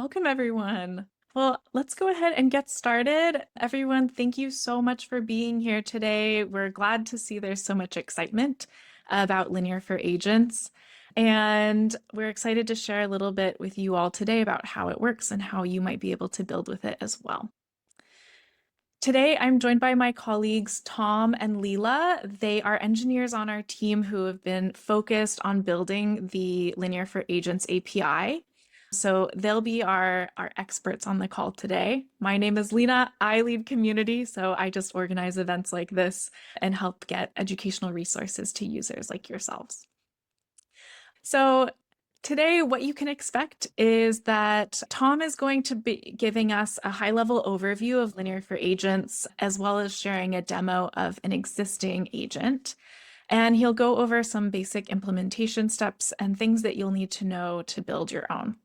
Welcome, everyone. Well, let's go ahead and get started. Everyone, thank you so much for being here today. We're glad to see there's so much excitement about Linear for Agents. And we're excited to share a little bit with you all today about how it works and how you might be able to build with it as well. Today, I'm joined by my colleagues Tom and Leela. They are engineers on our team who have been focused on building the Linear for Agents API. So they'll be our experts on the call today. My name is Lena. I lead community, so I just organize events like this and help get educational resources to users like yourselves. So today, what you can expect is that Tom is going to be giving us a high-level overview of Linear for Agents, as well as sharing a demo of an existing agent. And he'll go over some basic implementation steps and things that you'll need to know to build your own.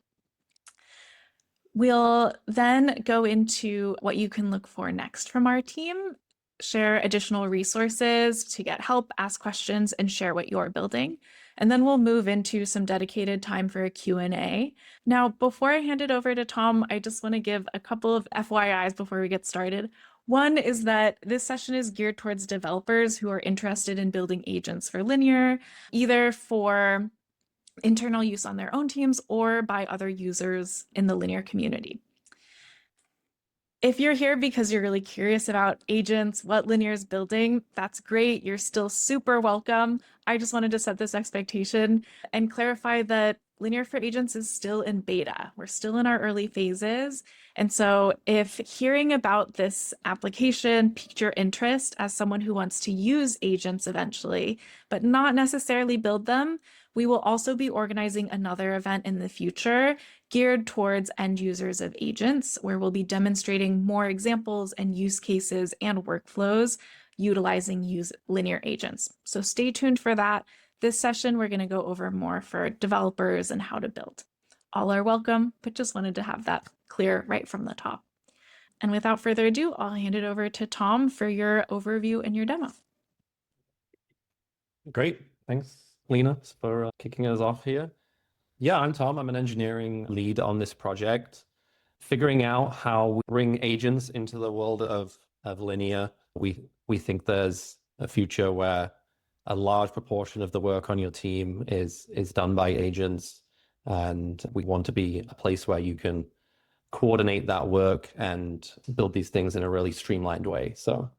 We'll then go into what you can look for next from our team, share additional resources to get help, ask questions, and share what you're building. And then we'll move into some dedicated time for a Q&A. Now, before I hand it over to Tom, I just want to give a couple of FYIs before we get started. One is that this session is geared towards developers who are interested in building agents for Linear, either for internal use on their own teams or by other users in the Linear community. If you're here because you're really curious about agents, what Linear is building, that's great. You're still super welcome. I just wanted to set this expectation and clarify that Linear for Agents is still in beta. We're still in our early phases. And so if hearing about this application piqued your interest as someone who wants to use agents eventually, but not necessarily build them, we will also be organizing another event in the future geared towards end users of agents, where we'll be demonstrating more examples and use cases and workflows utilizing linear agents. So stay tuned for that. This session, we're going to go over more for developers and how to build. All are welcome, but just wanted to have that clear right from the top. And without further ado, I'll hand it over to Tom for your overview and your demo. Great. Thanks, Lena, for kicking us off here. Yeah, I'm Tom. I'm an engineering lead on this project, figuring out how we bring agents into the world of Linear. We think there's a future where a large proportion of the work on your team is done by agents, and we want to be a place where you can coordinate that work and build these things in a really streamlined way. So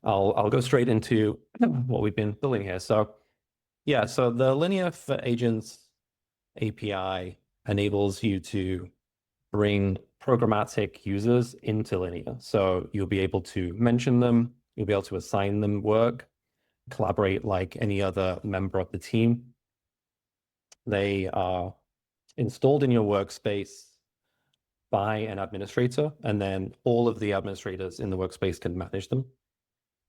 I'll go straight into what we've been building here. So yeah, so the Linear for Agents API enables you to bring programmatic users into Linear. So you'll be able to mention them, you'll be able to assign them work, collaborate like any other member of the team. They are installed in your workspace by an administrator, and then all of the administrators in the workspace can manage them.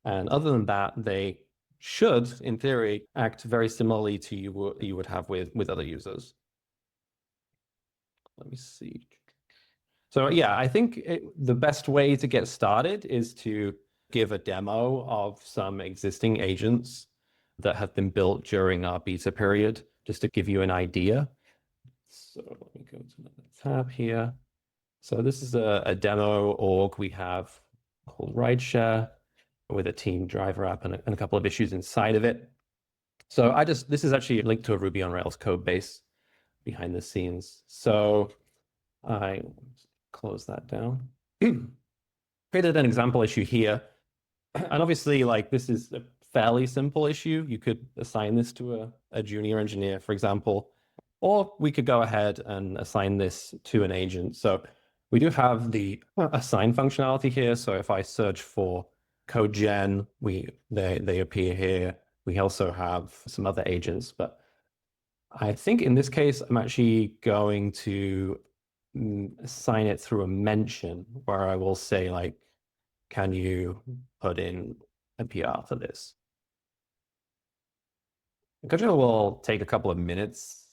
And other than that, they should, in theory, act very similarly to what you would have with other users. Let me see. So yeah, I think the best way to get started is to give a demo of some existing agents that have been built during our beta period, just to give you an idea. So let me go to another tab here. So this is a demo org we have called Rideshare with a team driver app and a couple of issues inside of it. So this is actually linked to a Ruby on Rails code base behind the scenes. So I close that down. Created an example issue here. And obviously, like, this is a fairly simple issue. You could assign this to a junior engineer, for example, or we could go ahead and assign this to an agent. So we do have the assign functionality here. So if I search for code gen, they appear here. We also have some other agents, but I think in this case, I'm actually going to assign it through a mention where I will say, like, can you put in a PR for this? The code will take a couple of minutes.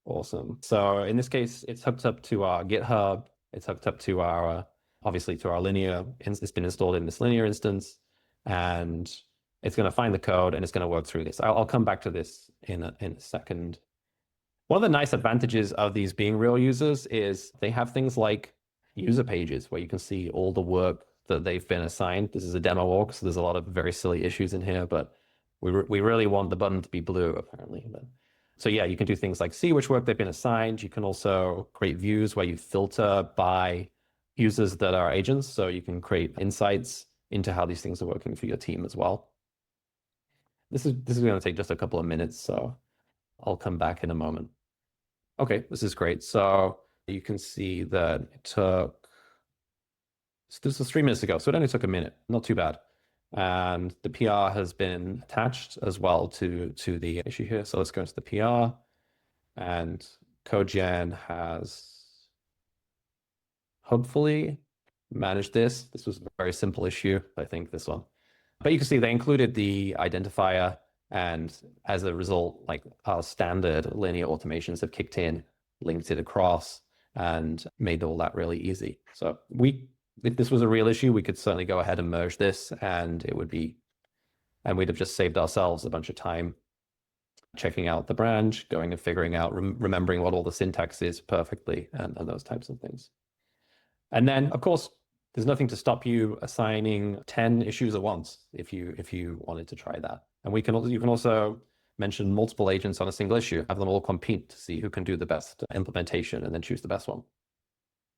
Awesome. So in this case, it's hooked up to our GitHub. It's hooked up to our, obviously to our Linear. It's been installed in this Linear instance, and it's going to find the code and it's going to work through this. I'll come back to this in a second. One of the nice advantages of these being real users is they have things like user pages where you can see all the work that they've been assigned. This is a demo org, so there's a lot of very silly issues in here, but we really want the button to be blue, apparently. But, so yeah, you can do things like see which work they've been assigned. You can also create views where you filter by users that are agents, so you can create insights into how these things are working for your team as well. This is going to take just a couple of minutes, so I'll come back in a moment. Okay, this is great. So you can see that it took, this was 3 minutes ago, so it only took a minute, not too bad. And the PR has been attached as well to the issue here. So let's go into the PR, and CodeGen has hopefully managed this. This was a very simple issue, I think, this one. But you can see they included the identifier, and as a result, like our standard linear automations have kicked in, linked it across, and made all that really easy. So if this was a real issue, we could certainly go ahead and merge this, and we'd have just saved ourselves a bunch of time checking out the branch, going and figuring out, remembering what all the syntax is perfectly, and those types of things. And then, of course, there's nothing to stop you assigning 10 issues at once if you wanted to try that. And you can also mention multiple agents on a single issue, have them all compete to see who can do the best implementation, and then choose the best one.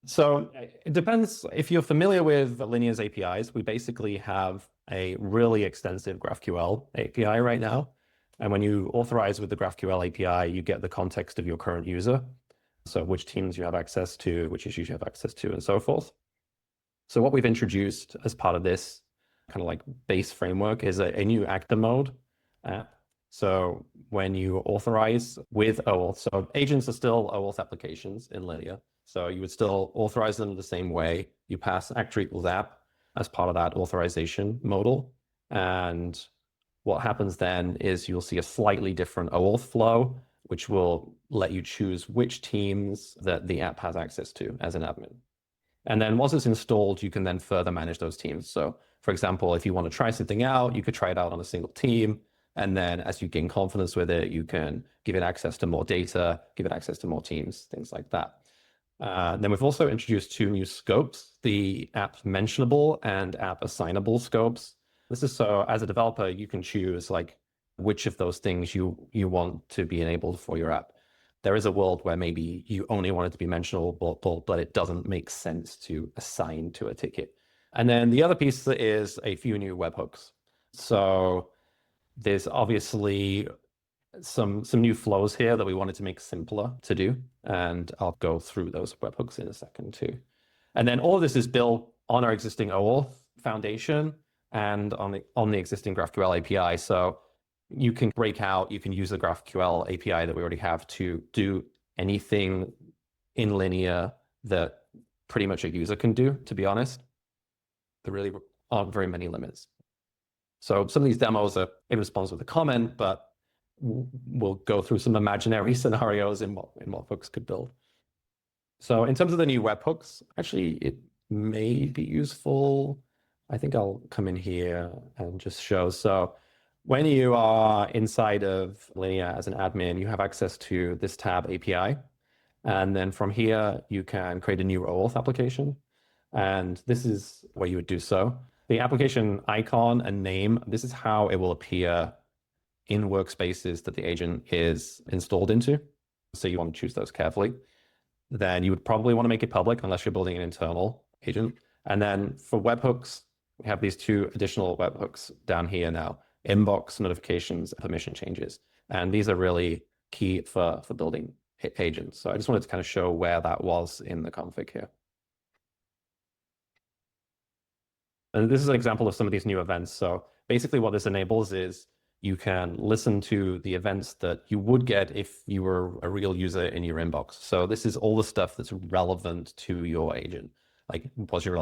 So it depends. If you're familiar with Linear's APIs, we basically have a really extensive GraphQL API right now. And when you authorize with the GraphQL API, you get the context of your current user. So which teams you have access to, which issues you have access to, and so forth. So what we've introduced as part of this kind of like base framework is a new actor mode app. So when you authorize with OAuth, so agents are still OAuth applications in Linear. So you would still authorize them the same way. You pass actor equals app as part of that authorization modal. And what happens then is you'll see a slightly different OAuth flow, which will let you choose which teams that the app has access to as an admin. And then once it's installed, you can then further manage those teams. So for example, if you want to try something out, you could try it out on a single team. And then as you gain confidence with it, you can give it access to more data, give it access to more teams, things like that. Then we've also introduced 2 new scopes, the app mentionable and app assignable scopes. This is so as a developer, you can choose like which of those things you want to be enabled for your app. There is a world where maybe you only want it to be mentionable, but it doesn't make sense to assign to a ticket. And then the other piece is a few new webhooks. So there's obviously some new flows here that we wanted to make simpler to do, and I'll go through those webhooks in a second too. And then all of this is built on our existing OAuth foundation and on the existing GraphQL API. So you can break out, you can use the GraphQL API that we already have to do anything in Linear that pretty much a user can do, to be honest. There really aren't very many limits. So some of these demos are in response with a comment, but we'll go through some imaginary scenarios in what folks could build. So in terms of the new webhooks, actually, it may be useful. I think I'll come in here and just show. So when you are inside of Linear as an admin, you have access to this tab API. And then from here, you can create a new OAuth application. And this is where you would do so. The application icon and name, this is how it will appear in workspaces that the agent is installed into. So you want to choose those carefully. Then you would probably want to make it public unless you're building an internal agent. And then for webhooks, we have these 2 additional webhooks down here now, inbox notifications, permission changes. And these are really key for building agents. So I just wanted to kind of show where that was in the config here. And this is an example of some of these new events. So basically what this enables is you can listen to the events that you would get if you were a real user in your inbox. So this is all the stuff that's relevant to your agent. Like, was your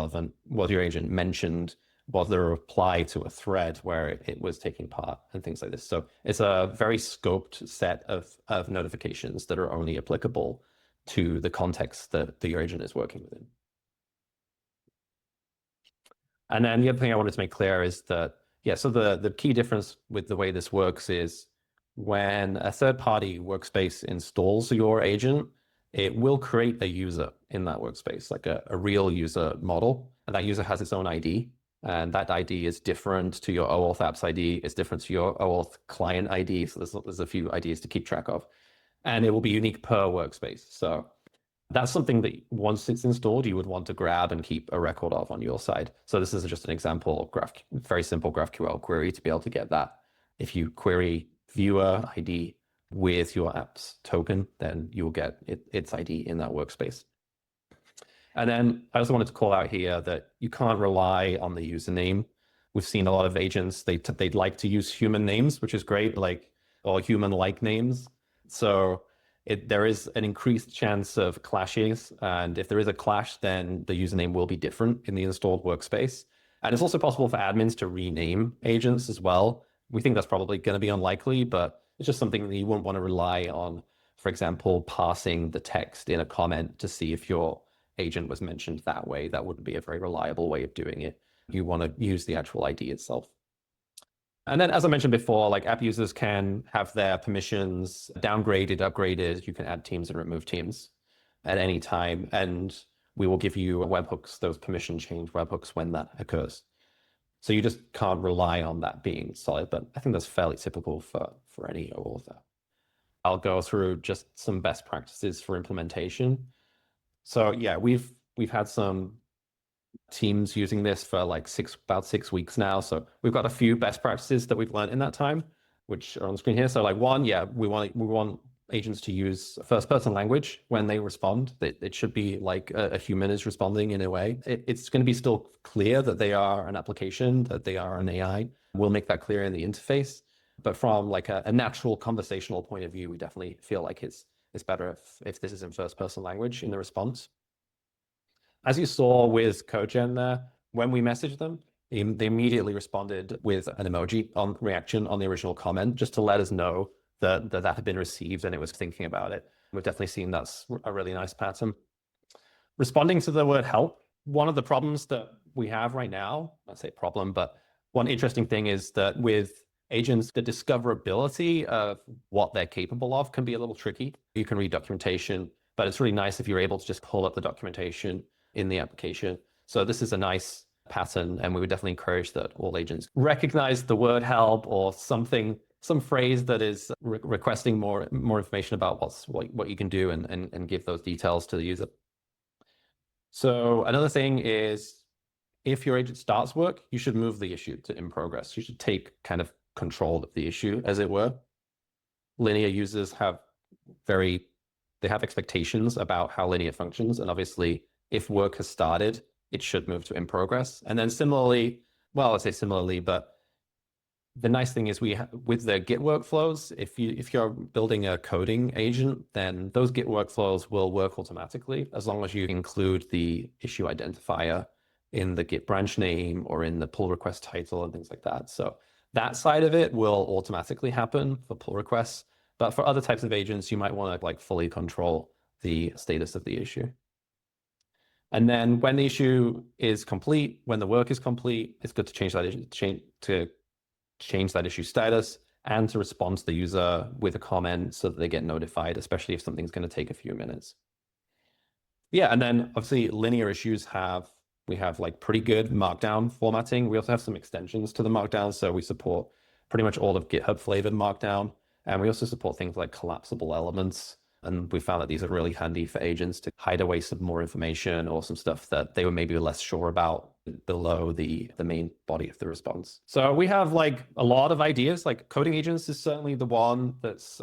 agent mentioned? Was there a reply to a thread where it was taking part, and things like this. So it's a very scoped set of notifications that are only applicable to the context that your agent is working within. And then the other thing I wanted to make clear is that, yeah, so the key difference with the way this works is when a third-party workspace installs your agent, it will create a user in that workspace, like a real user model. And that user has its own ID. And that ID is different to your OAuth apps ID. It's different to your OAuth client ID. So there's a few IDs to keep track of. And it will be unique per workspace. So that's something that once it's installed, you would want to grab and keep a record of on your side. So this is just an example of very simple GraphQL query to be able to get that. If you query viewer ID with your app's token, then you will get its ID in that workspace. And then I also wanted to call out here that you can't rely on the username. We've seen a lot of agents, they'd like to use human names, which is great, or human-like names. So there is an increased chance of clashes. And if there is a clash, then the username will be different in the installed workspace. And it's also possible for admins to rename agents as well. We think that's probably going to be unlikely, but it's just something that you wouldn't want to rely on. For example, parsing the text in a comment to see if your agent was mentioned that way. That wouldn't be a very reliable way of doing it. You want to use the actual ID itself. And then, as I mentioned before, like app users can have their permissions downgraded, upgraded. You can add teams and remove teams at any time. And we will give you webhooks, those permission change webhooks when that occurs. So you just can't rely on that being solid. But I think that's fairly typical for any OAuth app. I'll go through just some best practices for implementation. So yeah, we've had some teams using this for like about 6 weeks now. So we've got a few best practices that we've learned in that time, which are on the screen here. So like one, yeah, we want agents to use first person language when they respond. It should be like a human is responding in a way. It's going to be still clear that they are an application, that they are an AI. We'll make that clear in the interface. But from like a natural conversational point of view, we definitely feel like it's better if this is in first person language in the response. As you saw with CodeGen there, when we messaged them, they immediately responded with an emoji on reaction on the original comment, just to let us know that had been received and it was thinking about it. We've definitely seen that's a really nice pattern. Responding to the word help, one of the problems that we have right now, I'd say problem, but one interesting thing is that with agents, the discoverability of what they're capable of can be a little tricky. You can read documentation, but it's really nice if you're able to just pull up the documentation in the application. So this is a nice pattern, and we would definitely encourage that all agents recognize the word help or something, some phrase that is requesting more information about what you can do and give those details to the user. So another thing is, if your agent starts work, you should move the issue to in progress. You should take kind of control of the issue, as it were. Linear users have expectations about how Linear functions, and obviously if work has started, it should move to in progress. And then similarly, well, I say similarly, but the nice thing is with the Git workflows, if you're building a coding agent, then those Git workflows will work automatically as long as you include the issue identifier in the Git branch name or in the pull request title and things like that. So that side of it will automatically happen for pull requests. But for other types of agents, you might want to like fully control the status of the issue. And then when the issue is complete, when the work is complete, it's good to change that issue, change that issue status and to respond to the user with a comment so that they get notified, especially if something's going to take a few minutes. Yeah, and then obviously linear issues we have like pretty good markdown formatting. We also have some extensions to the markdown, so we support pretty much all of GitHub flavored markdown. And we also support things like collapsible elements. And we found that these are really handy for agents to hide away some more information or some stuff that they were maybe less sure about below the main body of the response. So we have like a lot of ideas. Like coding agents is certainly the one that's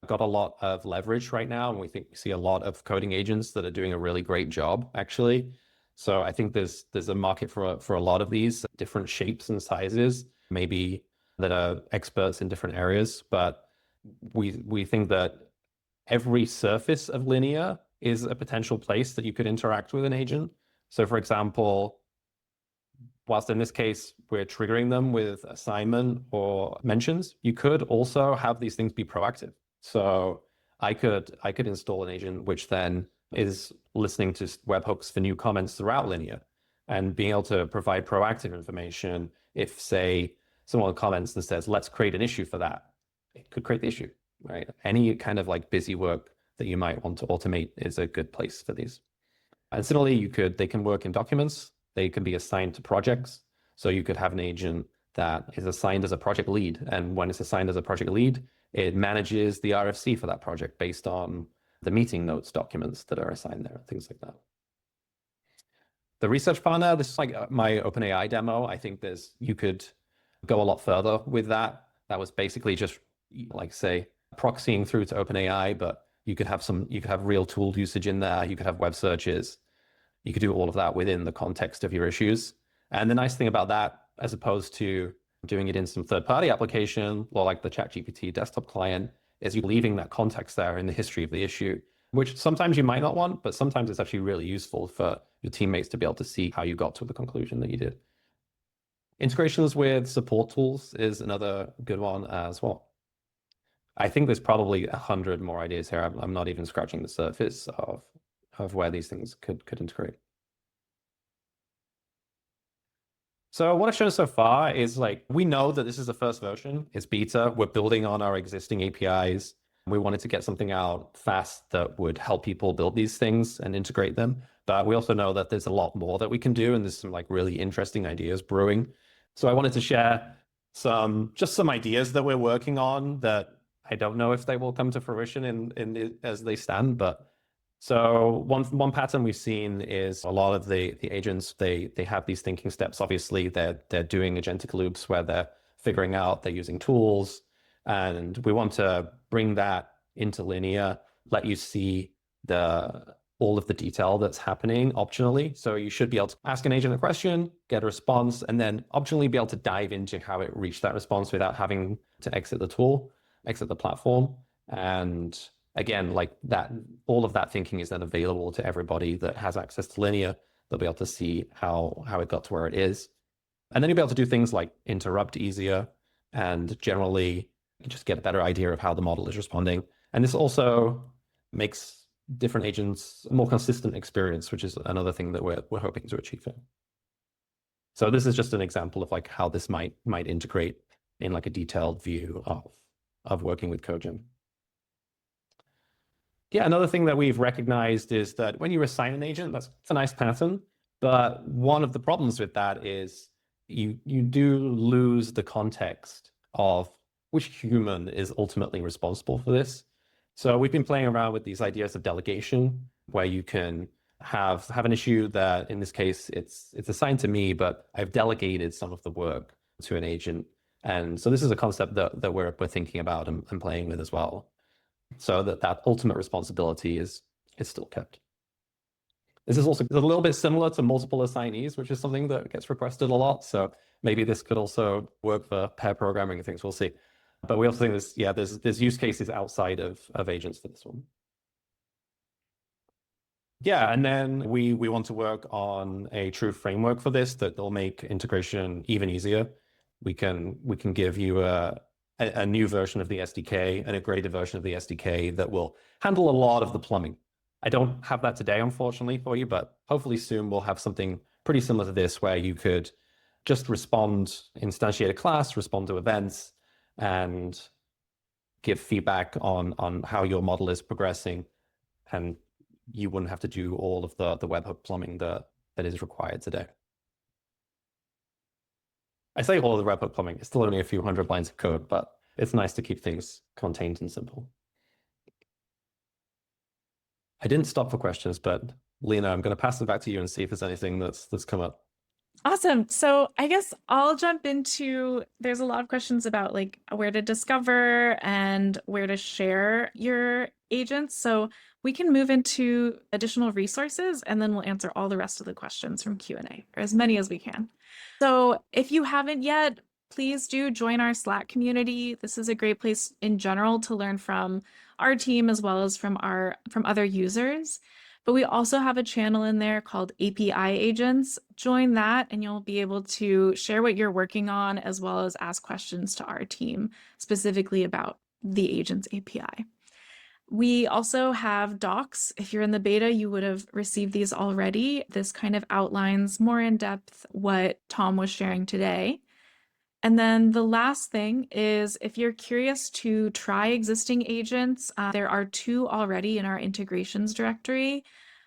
got a lot of leverage right now. And we see a lot of coding agents that are doing a really great job, actually. So I think there's a market for a lot of these different shapes and sizes, maybe that are experts in different areas. But we think that every surface of Linear is a potential place that you could interact with an agent. So for example, whilst in this case, we're triggering them with assignment or mentions, you could also have these things be proactive. So I could install an agent which then is listening to webhooks for new comments throughout Linear and being able to provide proactive information if, say, someone comments and says, let's create an issue for that. it could create the issue, right? Any kind of like busy work that you might want to automate is a good place for these. And similarly, they can work in documents. They can be assigned to projects. So you could have an agent that is assigned as a project lead. And when it's assigned as a project lead, it manages the RFC for that project based on the meeting notes documents that are assigned there, things like that. The research partner, this is like my OpenAI demo. I think you could go a lot further with that. That was basically just like say proxying through to OpenAI, but you could have real tool usage in there. You could have web searches. You could do all of that within the context of your issues. And the nice thing about that, as opposed to doing it in some third-party application or like the ChatGPT desktop client, is you're leaving that context there in the history of the issue, which sometimes you might not want, but sometimes it's actually really useful for your teammates to be able to see how you got to the conclusion that you did. Integrations with support tools is another good one as well. I think there's probably 100 more ideas here. I'm not even scratching the surface of where these things could integrate. So what I've shown so far is like, we know that this is the first version, it's beta, we're building on our existing APIs. We wanted to get something out fast that would help people build these things and integrate them. But we also know that there's a lot more that we can do, and there's some like really interesting ideas brewing. So I wanted to share just some ideas that we're working on that I don't know if they will come to fruition as they stand, but so one pattern we've seen is a lot of the agents, they have these thinking steps. Obviously, they're doing agentic loops where they're figuring out, they're using tools, and we want to bring that into linear, let you see all of the detail that's happening optionally. So you should be able to ask an agent a question, get a response, and then optionally be able to dive into how it reached that response without having to exit the platform. And again, like that, all of that thinking is then available to everybody that has access to linear. They'll be able to see how it got to where it is. And then you'll be able to do things like interrupt easier and generally just get a better idea of how the model is responding. And this also makes different agents a more consistent experience, which is another thing that we're hoping to achieve here. So this is just an example of like how this might integrate in like a detailed view of working with CodeGen. Yeah, another thing that we've recognized is that when you assign an agent, that's a nice pattern. But one of the problems with that is you do lose the context of which human is ultimately responsible for this. So we've been playing around with these ideas of delegation, where you can have an issue that in this case it's assigned to me, but I've delegated some of the work to an agent. And so this is a concept that we're thinking about and playing with as well, so that ultimate responsibility is still kept. This is also a little bit similar to multiple assignees, which is something that gets requested a lot. So maybe this could also work for pair programming and things. We'll see. But we also think there's use cases outside of agents for this one. Yeah, and then we want to work on a true framework for this that will make integration even easier. We can give you a new version of the SDK, an upgraded version of the SDK that will handle a lot of the plumbing. I don't have that today, unfortunately, for you, but hopefully soon we'll have something pretty similar to this where you could just instantiate a class, respond to events, and give feedback on how your model is progressing. And you wouldn't have to do all of the webhook plumbing that is required today. I say all of the webhook plumbing, it's still only a few hundred lines of code, but it's nice to keep things contained and simple. I didn't stop for questions, but Lena, I'm going to pass it back to you and see if there's anything that's come up. Awesome. So I guess I'll jump into, there's a lot of questions about like where to discover and where to share your agents. So we can move into additional resources and then we'll answer all the rest of the questions from Q&A, or as many as we can. So if you haven't yet, please do join our Slack community. This is a great place in general to learn from our team as well as from other users. But we also have a channel in there called API Agents. Join that and you'll be able to share what you're working on as well as ask questions to our team specifically about the Agents API. We also have docs. If you're in the beta, you would have received these already. This kind of outlines more in depth what Tom was sharing today. And then the last thing is if you're curious to try existing agents, there are two already in our integrations directory.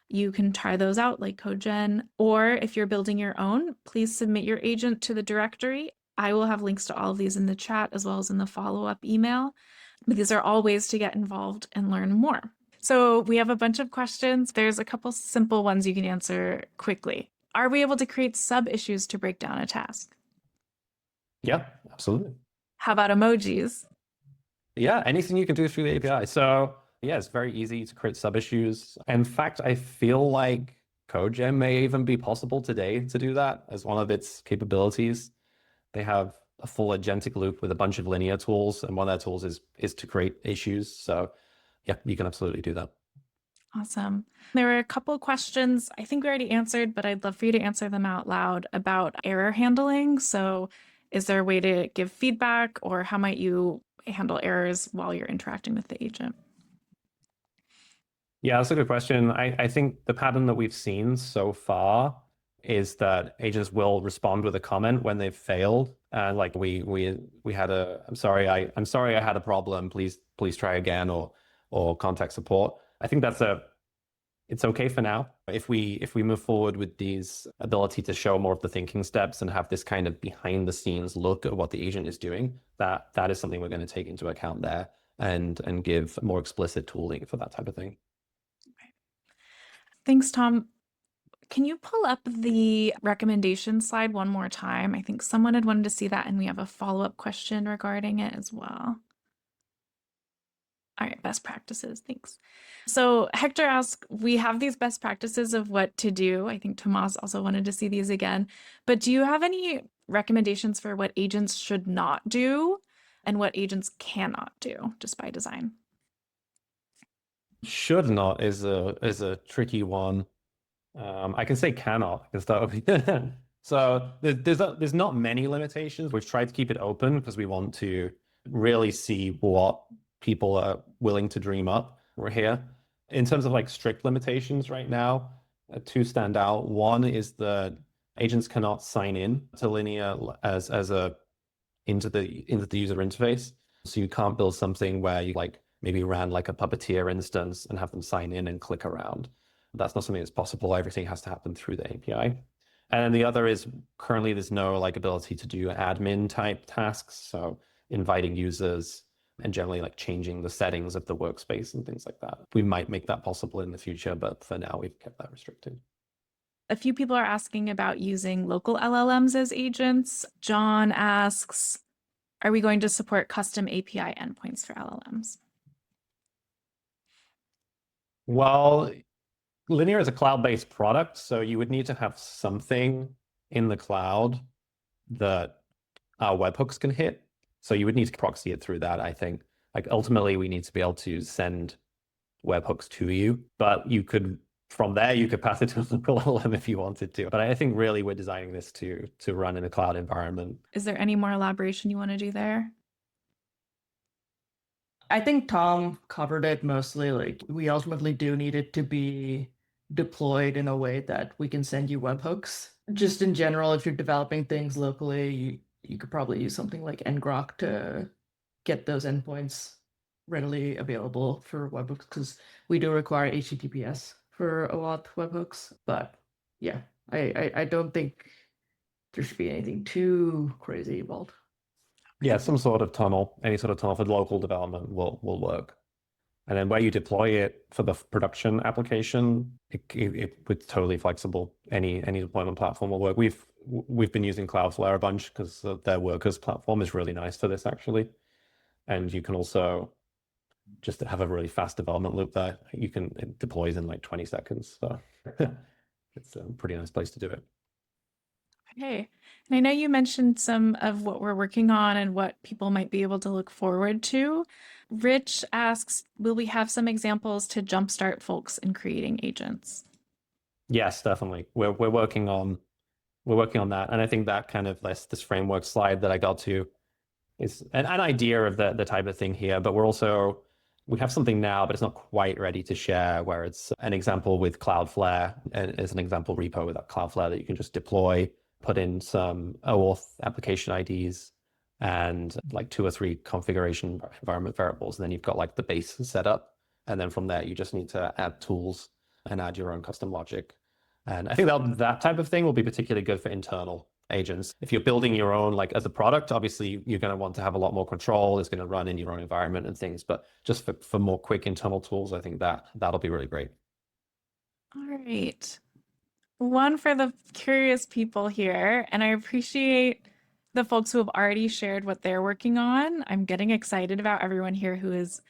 You can try those out like CodeGen, or if you're building your own, please submit your agent to the directory. I will have links to all of these in the chat as well as in the follow-up email. But these are all ways to get involved and learn more. So we have a bunch of questions. There's a couple simple ones you can answer quickly. Are we able to create sub-issues to break down a task? Yeah, absolutely. How about emojis? Yeah, anything you can do through the API. So yeah, it's very easy to create sub-issues. In fact, I feel like CodeGen may even be possible today to do that as one of its capabilities. They have a full agentic loop with a bunch of linear tools, and one of their tools is to create issues. So yeah, you can absolutely do that. Awesome. There were a couple questions I think we already answered, but I'd love for you to answer them out loud about error handling. So is there a way to give feedback, or how might you handle errors while you're interacting with the agent? Yeah, that's a good question. I think the pattern that we've seen so far is that agents will respond with a comment when they've failed. And like we had a I'm sorry I had a problem. Please try again, or contact support. I think it's okay for now. If we move forward with these ability to show more of the thinking steps and have this kind of behind the scenes look at what the agent is doing, that is something we're going to take into account there and give more explicit tooling for that type of thing. Thanks, Tom. Can you pull up the recommendation slide one more time? I think someone had wanted to see that, and we have a follow-up question regarding it as well. All right, best practices. Thanks. So Hector asked, we have these best practices of what to do. I think Tomas also wanted to see these again. But do you have any recommendations for what agents should not do and what agents cannot do just by design? Should not is a tricky one. I can say cannot because that would be so there's not many limitations. We've tried to keep it open because we want to really see what people are willing to dream up. We're here. In terms of like strict limitations right now, two stand out. One is that agents cannot sign in to Linear as a into the user interface. So you can't build something where you like maybe ran like a Puppeteer instance and have them sign in and click around. That's not something that's possible. Everything has to happen through the API. And the other is currently there's no like ability to do admin type tasks. So inviting users and generally like changing the settings of the workspace and things like that. We might make that possible in the future, but for now we've kept that restricted. A few people are asking about using local LLMs as agents. John asks, are we going to support custom API endpoints for LLMs? Well, Linear is a cloud-based product, so you would need to have something in the cloud that our webhooks can hit. So you would need to proxy it through that, I think. Like ultimately, we need to be able to send webhooks to you, but you could from there you could pass it to a local LLM if you wanted to. But I think really we're designing this to run in a cloud environment. Is there any more elaboration you want to do there? I think Tom covered it mostly. Like, we ultimately do need it to be deployed in a way that we can send you webhooks. Just in general, if you're developing things locally, you could probably use something like ngrok to get those endpoints readily available for webhooks, because we do require HTTPS for OAuth webhooks. But yeah, I don't think there should be anything too crazy involved. Yeah, some sort of tunnel, any sort of tunnel for local development will work. And then where you deploy it for the production application, it's totally flexible. Any deployment platform will work. We've been using Cloudflare a bunch because their workers platform is really nice for this actually. And you can also just have a really fast development loop there. It deploys in like 20 seconds. So it's a pretty nice place to do it. Okay. And I know you mentioned some of what we're working on and what people might be able to look forward to. Rich asks, will we have some examples to jumpstart folks in creating agents? Yes, definitely. We're working on that. And I think that kind of this framework slide that I got to is an idea of the type of thing here, but we have something now, but it's not quite ready to share, where it's an example with Cloudflare, and it's an example repo with Cloudflare that you can just deploy, put in some OAuth application IDs, and like 2 or 3 configuration environment variables. And then you've got like the base setup. And then from there, you just need to add tools and add your own custom logic. And I think that type of thing will be particularly good for internal agents. If you're building your own, like as a product, obviously you're going to want to have a lot more control. It's going to run in your own environment and things. But just for more quick internal tools, I think that'll be really great. All right. One for the curious people here, and I appreciate the folks who have already shared what they're working on. I'm getting excited about everyone here who is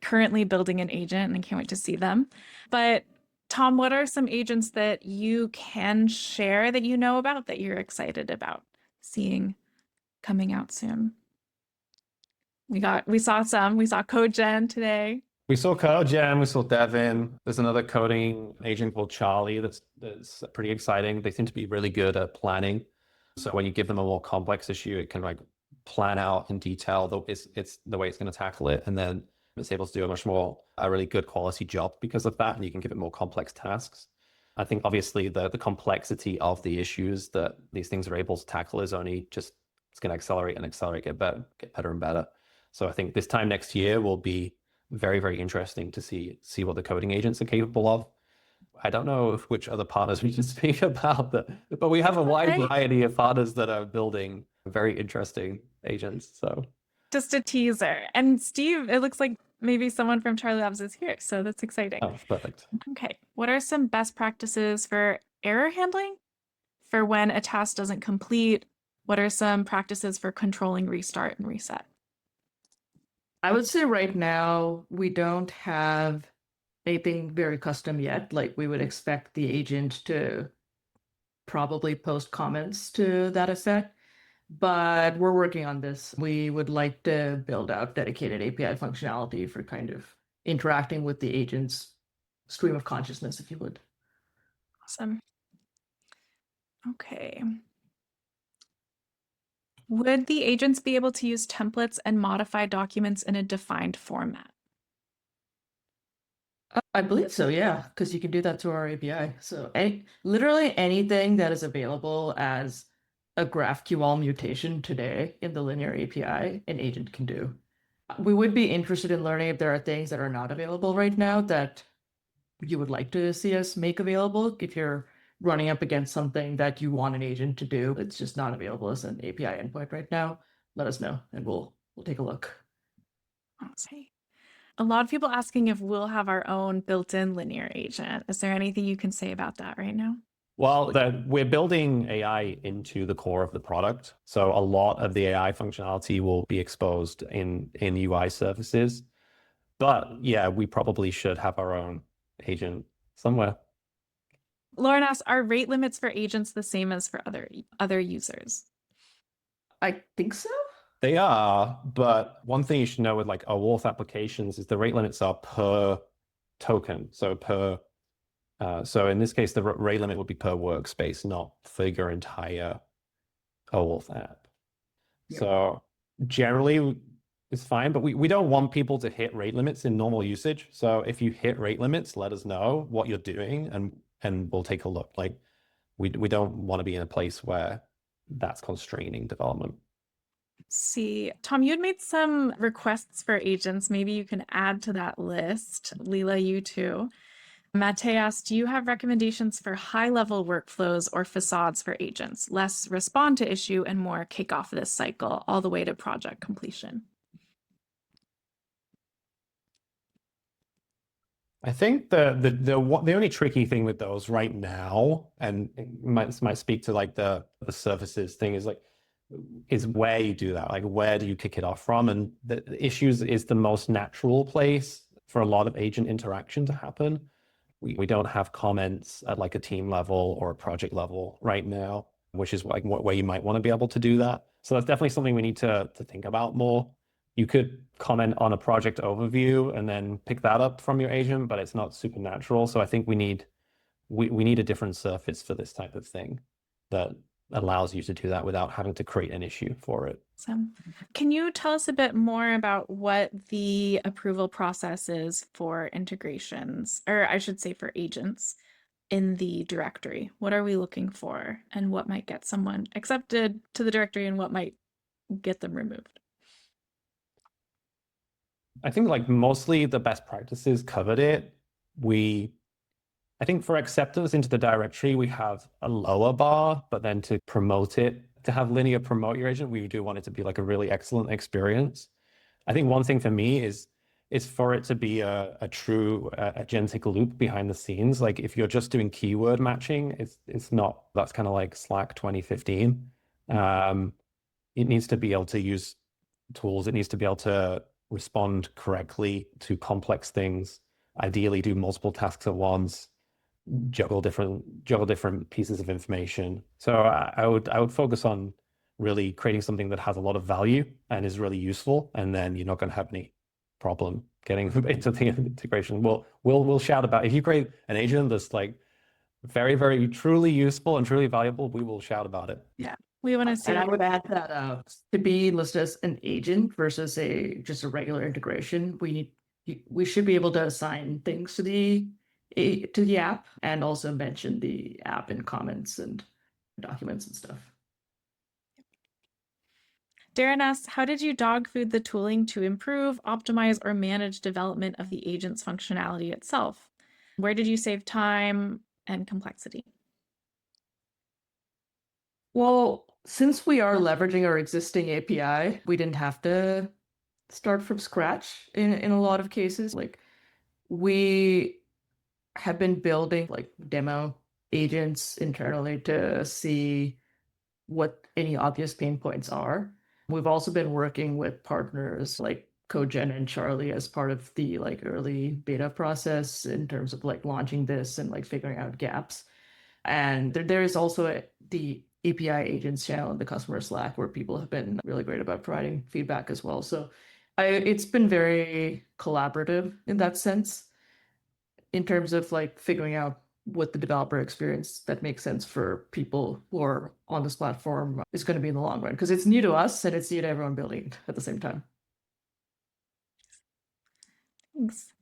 currently building an agent, and I can't wait to see them. But Tom, what are some agents that you can share that you know about that you're excited about seeing coming out soon? We saw CodeGen today. We saw CodeGen, we saw Devin. There's another coding agent called Charlie that's pretty exciting. They seem to be really good at planning. So when you give them a more complex issue, it can like plan out in detail it's the way it's going to tackle it, and then it's able to do a really good quality job because of that. And you can give it more complex tasks. I think obviously the complexity of the issues that these things are able to tackle is only just it's going to accelerate and accelerate, get better and better. So I think this time next year will be very, very interesting to see what the coding agents are capable of. I don't know which other partners we should speak about, but we have a wide variety of partners that are building very interesting agents. So just a teaser. And Steve, it looks like maybe someone from Charlie Labs is here, so that's exciting. Oh, perfect. Okay, what are some best practices for error handling? For when a task doesn't complete, what are some practices for controlling restart and reset? I would say right now we don't have anything very custom yet. Like we would expect the agent to probably post comments to that effect, but we're working on this. We would like to build out dedicated API functionality for kind of interacting with the agent's stream of consciousness, if you would. Awesome. Okay. Would the agents be able to use templates and modify documents in a defined format? I believe so, yeah, because you can do that to our API. So literally anything that is available as a GraphQL mutation today in the linear API, an agent can do. We would be interested in learning if there are things that are not available right now that you would like to see us make available. If you're running up against something that you want an agent to do, it's just not available as an API endpoint right now, let us know and we'll take a look. Okay. A lot of people asking if we'll have our own built-in linear agent. Is there anything you can say about that right now? Well, we're building AI into the core of the product. So a lot of the AI functionality will be exposed in UI services. But yeah, we probably should have our own agent somewhere. Lauren asks, are rate limits for agents the same as for other users? I think so. They are, but one thing you should know with like OAuth applications is the rate limits are per token. So in this case, the rate limit would be per workspace, not for your entire OAuth app. Yep. So generally it's fine, but we don't want people to hit rate limits in normal usage. So if you hit rate limits, let us know what you're doing and we'll take a look. Like we don't want to be in a place where that's constraining development. See, Tom, you had made some requests for agents. Maybe you can add to that list. Leela, you too. Mate asked, do you have recommendations for high-level workflows or facades for agents? Less respond to issue and more kick off this cycle all the way to project completion. I think the only tricky thing with those right now, and it might speak to like the services thing, is where you do that. Like where do you kick it off from? And the issues is the most natural place for a lot of agent interaction to happen. We don't have comments at like a team level or a project level right now, which is like where you might want to be able to do that. So that's definitely something we need to think about more. You could comment on a project overview and then pick that up from your agent, but it's not super natural. So I think we need a different surface for this type of thing that allows you to do that without having to create an issue for it. So, can you tell us a bit more about what the approval process is for integrations, or I should say for agents in the directory? What are we looking for and what might get someone accepted to the directory and what might get them removed? I think like mostly the best practices covered it. I think for acceptance into the directory, we have a lower bar, but then to promote it, to have linear promote your agent, we do want it to be like a really excellent experience. I think one thing for me is for it to be a true agentic loop behind the scenes. Like if you're just doing keyword matching, it's not, that's kind of like Slack 2015. It needs to be able to use tools. It needs to be able to respond correctly to complex things, ideally do multiple tasks at once, juggle different pieces of information. So I would focus on really creating something that has a lot of value and is really useful, and then you're not going to have any problem getting into the integration. We'll shout about if you create an agent that's like very, very truly useful and truly valuable, we will shout about it. Yeah, we want to see. And I would add that to be listed as an agent versus just a regular integration, we should be able to assign things to the app and also mention the app in comments and documents and stuff. Darren asks, how did you dog food the tooling to improve, optimize, or manage development of the agent's functionality itself? Where did you save time and complexity? Well, since we are leveraging our existing API, we didn't have to start from scratch in a lot of cases. Like we have been building like demo agents internally to see what any obvious pain points are. We've also been working with partners like Cogen and Charlie as part of the like early beta process in terms of like launching this and like figuring out gaps. And there is also the API agents channel in the customer Slack where people have been really great about providing feedback as well. So it's been very collaborative in that sense in terms of like figuring out what the developer experience that makes sense for people who are on this platform is going to be in the long run, because it's new to us and it's new to everyone building it at the same time. Thanks.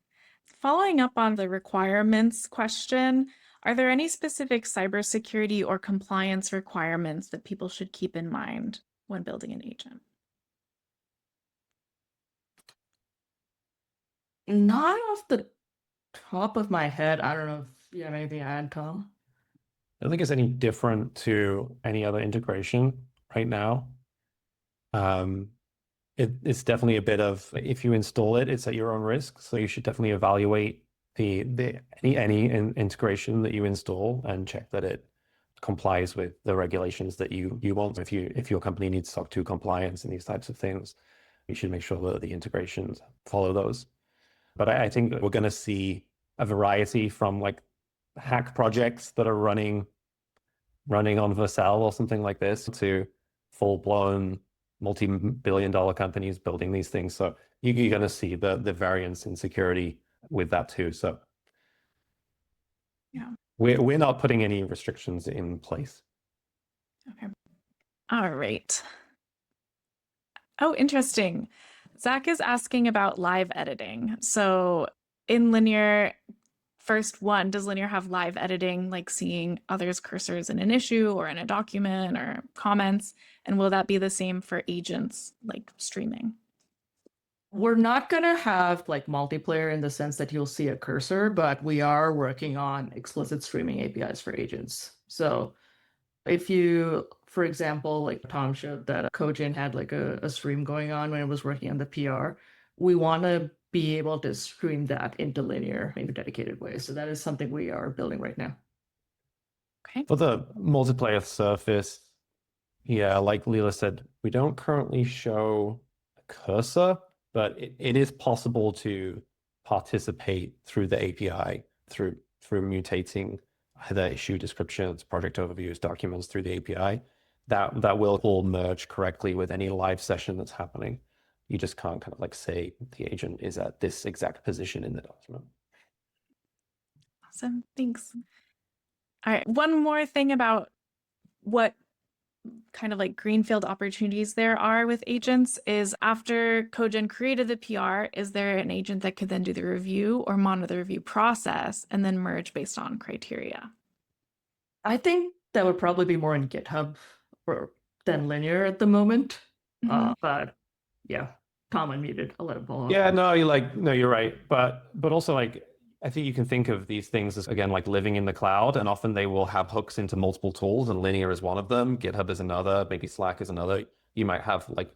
Following up on the requirements question, are there any specific cybersecurity or compliance requirements that people should keep in mind when building an agent? Not off the top of my head. I don't know if you have anything to add, Tom. I don't think it's any different to any other integration right now. It's definitely a bit of, if you install it, it's at your own risk. So you should definitely evaluate any integration that you install and check that it complies with the regulations that you want. If your company needs SOC 2 compliance and these types of things, you should make sure that the integrations follow those. But I think we're going to see a variety from like hack projects that are running on Vercel or something like this to full-blown multi-billion-dollar companies building these things. So you're going to see the variance in security with that too. So yeah, we're not putting any restrictions in place. Okay. All right. Oh, interesting. Zach is asking about live editing. So in Linear, first one, does Linear have live editing, like seeing others' cursors in an issue or in a document or comments? And will that be the same for agents, like streaming? We're not going to have like multiplayer in the sense that you'll see a cursor, but we are working on explicit streaming APIs for agents. So if you, for example, like Tom showed that Cogen had like a stream going on when it was working on the PR, we want to be able to stream that into Linear in a dedicated way. So that is something we are building right now. Okay. For the multiplayer surface, yeah, like Leela said, we don't currently show a cursor, but it is possible to participate through the API through mutating either issue descriptions, project overviews, documents through the API. That will all merge correctly with any live session that's happening. You just can't kind of like say the agent is at this exact position in the document. Awesome. Thanks. All right. One more thing about what kind of like greenfield opportunities there are with agents is after Cogen created the PR, is there an agent that could then do the review or monitor the review process and then merge based on criteria? I think that would probably be more in GitHub than Linear at the moment. But yeah, Tom unmuted. I'll let him follow up. Yeah, no, you're right. But also like I think you can think of these things as again like living in the cloud, and often they will have hooks into multiple tools, and Linear is one of them, GitHub is another, maybe Slack is another. You might have like,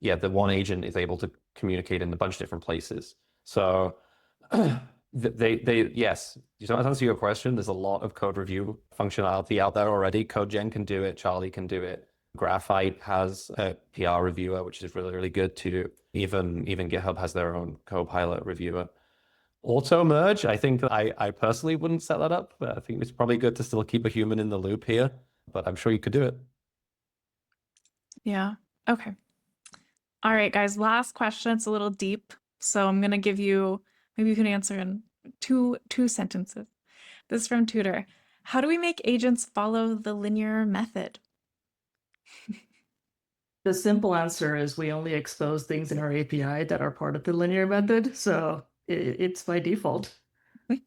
yeah, the one agent is able to communicate in a bunch of different places. So yes, to answer your question, there's a lot of code review functionality out there already. CodeGen can do it, Charlie can do it. Graphite has a PR reviewer, which is really, really good too. Even GitHub has their own Copilot reviewer. Auto merge, I think that I personally wouldn't set that up, but I think it's probably good to still keep a human in the loop here. But I'm sure you could do it. Yeah. Okay. All right, guys. Last question. It's a little deep, so I'm gonna give you, maybe you can answer in two sentences. This is from Tutor. How do we make agents follow the linear method? The simple answer is we only expose things in our API that are part of the linear method, so it's by default. I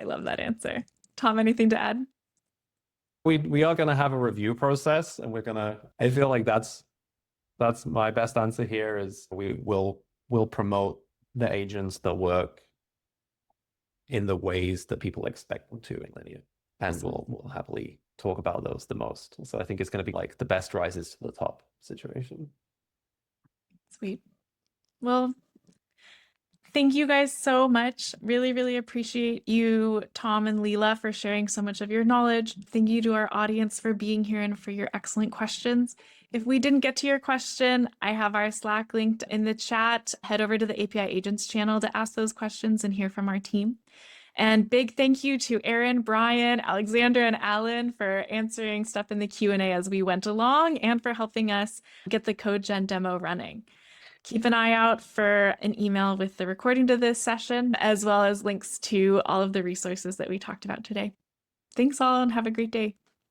love that answer. Tom, anything to add? We are gonna have a review process, and I feel like that's my best answer here is we'll promote the agents that work in the ways that people expect them to in Linear. And we'll happily talk about those the most. So I think it's going to be like the best rises to the top situation. Sweet. Well, thank you guys so much. Really, really appreciate you, Tom and Leela, for sharing so much of your knowledge. Thank you to our audience for being here and for your excellent questions. If we didn't get to your question, I have our Slack linked in the chat. Head over to the API Agents channel to ask those questions and hear from our team. And big thank you to Aaron, Brian, Alexander, and Alan for answering stuff in the Q&A as we went along and for helping us get the CodeGen demo running. Keep an eye out for an email with the recording to this session, as well as links to all of the resources that we talked about today. Thanks all and have a great day.